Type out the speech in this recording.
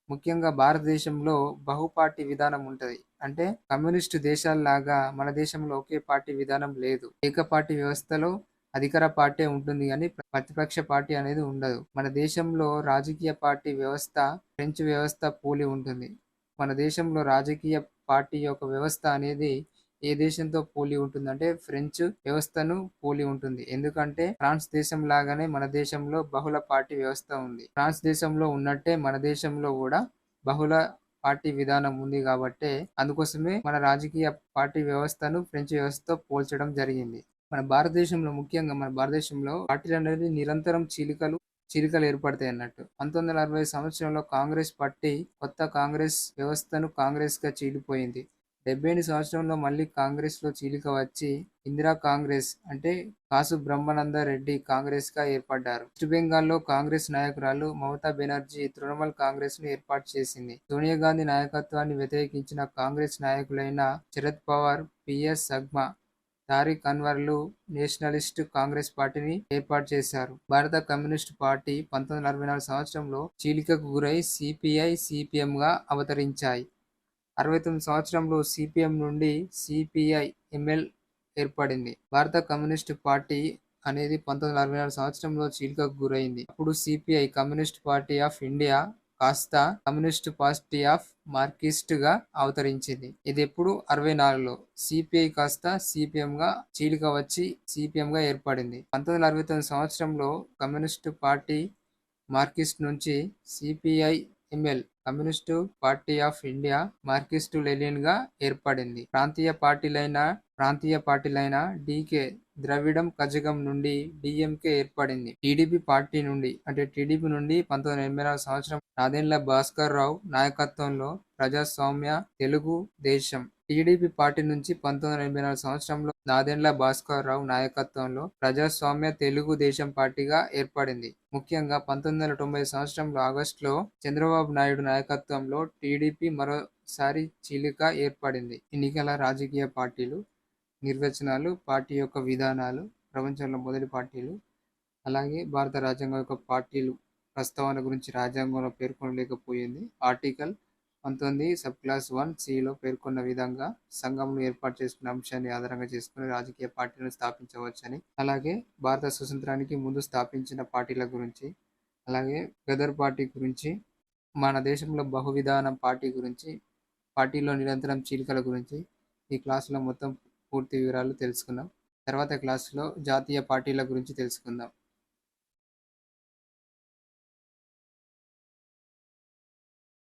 ముఖ్యంగా భారతదేశంలో బహుపార్టీ విధానం ఉంటది. అంటే కమ్యూనిస్టు దేశాల్లాగా మన దేశంలో ఒకే పార్టీ విధానం లేదు. ఏకపార్టీ వ్యవస్థలో అధికార పార్టీ ఉంటుంది గానీ, ప్రతిపక్ష పార్టీ అనేది ఉండదు. మన దేశంలో రాజకీయ పార్టీ వ్యవస్థ ఫ్రెంచ్ వ్యవస్థ పోలి ఉంటుంది. మన దేశంలో రాజకీయ పార్టీ యొక్క వ్యవస్థ అనేది ఏ దేశంతో పోలి ఉంటుందంటే ఫ్రెంచ్ వ్యవస్థను పోలి ఉంటుంది. ఎందుకంటే ఫ్రాన్స్ దేశం లాగానే మన దేశంలో బహుళ పార్టీ వ్యవస్థ ఉంది. ఫ్రాన్స్ దేశంలో ఉన్నట్టే మన దేశంలో కూడా బహుళ పార్టీ విధానం ఉంది కాబట్టే అందుకోసమే మన రాజకీయ పార్టీ వ్యవస్థను ఫ్రెంచ్ వ్యవస్థతో పోల్చడం జరిగింది. మన భారతదేశంలో పార్టీలనేవి నిరంతరం చీలికలు ఏర్పడతాయి అన్నట్టు. 1960 సంవత్సరంలో కాంగ్రెస్ పార్టీ కొత్త కాంగ్రెస్ వ్యవస్థను కాంగ్రెస్‌గా చీలిపోయింది. 78 సంవత్సరంలో మళ్ళీ కాంగ్రెస్‌లో చీలిక వచ్చి ఇందిరా కాంగ్రెస్ అంటే కాసు బ్రహ్మానంద రెడ్డి కాంగ్రెస్‌గా ఏర్పడ్డారు. వెస్ట్ బెంగాల్‌లో కాంగ్రెస్ నాయకురాలు మమతా బెనర్జీ తృణమూల్ కాంగ్రెస్‌ను ఏర్పాటు చేసింది. సోనియా గాంధీ నాయకత్వాన్ని వ్యతిరేకించిన కాంగ్రెస్ నాయకులైన శరద్ పవార్, పి.ఎస్. సంగ్మా, తారిక్ అన్వర్లు నేషనలిస్ట్ కాంగ్రెస్ పార్టీని ఏర్పాటు చేశారు. భారత కమ్యూనిస్టు పార్టీ 1964 సంవత్సరంలో చీలికకు గురై సిపిఐ, సిపిఎంగా అవతరించాయి. 69 సంవత్సరంలో సిపిఎం నుండి సిపిఐ-ఎంఎల్ ఏర్పడింది. భారత కమ్యూనిస్టు పార్టీ అనేది 1964 సంవత్సరంలో చీలికకు గురైంది. అప్పుడు CPI communist party of India కాస్త కమ్యూనిస్ట్ పార్టీ ఆఫ్ మార్క్సిస్ట్ గా అవతరించింది. ఇది ఎప్పుడు 64లో సిపిఐ కాస్త సిపిఎంగా చీలిక వచ్చి సిపిఎంగా ఏర్పడింది. 1969 సంవత్సరంలో కమ్యూనిస్టు పార్టీ మార్క్సిస్ట్ నుంచి CPI ML communist party of India Marxist లెనిన్‌గా ఏర్పడింది. ప్రాంతీయ పార్టీలైన డీకే ద్రవిడం కజగం నుండి డీఎంకే ఏర్పడింది. టీడీపీ నుండి 1984 సంవత్సరం నాదెండ్ల భాస్కర్ రావు నాయకత్వంలో ప్రజాస్వామ్య తెలుగు దేశం. టీడీపీ పార్టీ నుంచి 1984 సంవత్సరంలో నాదెండ్ల భాస్కర్ రావు నాయకత్వంలో ప్రజాస్వామ్య తెలుగు దేశం పార్టీగా ఏర్పడింది. ముఖ్యంగా 1990 సంవత్సరంలో ఆగస్టులో చంద్రబాబు నాయుడు నాయకత్వంలో టీడీపీ మరోసారి చీలిక ఏర్పడింది. ఎన్నికల రాజకీయ పార్టీలు, నిర్వచనాలు, పార్టీ యొక్క విధానాలు, ప్రపంచంలో మొదటి పార్టీలు, అలాగే భారత రాజ్యాంగం యొక్క పార్టీలు ప్రస్తావన గురించి రాజ్యాంగంలో పేర్కొనలేకపోయింది. ఆర్టికల్ 19 సబ్ క్లాస్ 1(c)లో పేర్కొన్న విధంగా సంఘంను ఏర్పాటు చేసుకునే అంశాన్ని ఆధారంగా చేసుకుని రాజకీయ పార్టీలను స్థాపించవచ్చని, అలాగే భారత స్వతంత్రానికి ముందు స్థాపించిన పార్టీల గురించి, అలాగే గదర్ పార్టీ గురించి, మన దేశంలో బహువిధానం పార్టీ గురించి, పార్టీలో నిరంతరం చీలికల గురించి ఈ క్లాసులో మొత్తం పూర్తి వివరాలు తెలుసుకుందాం. తర్వాత క్లాసులో జాతీయ పార్టీల గురించి తెలుసుకుందాం.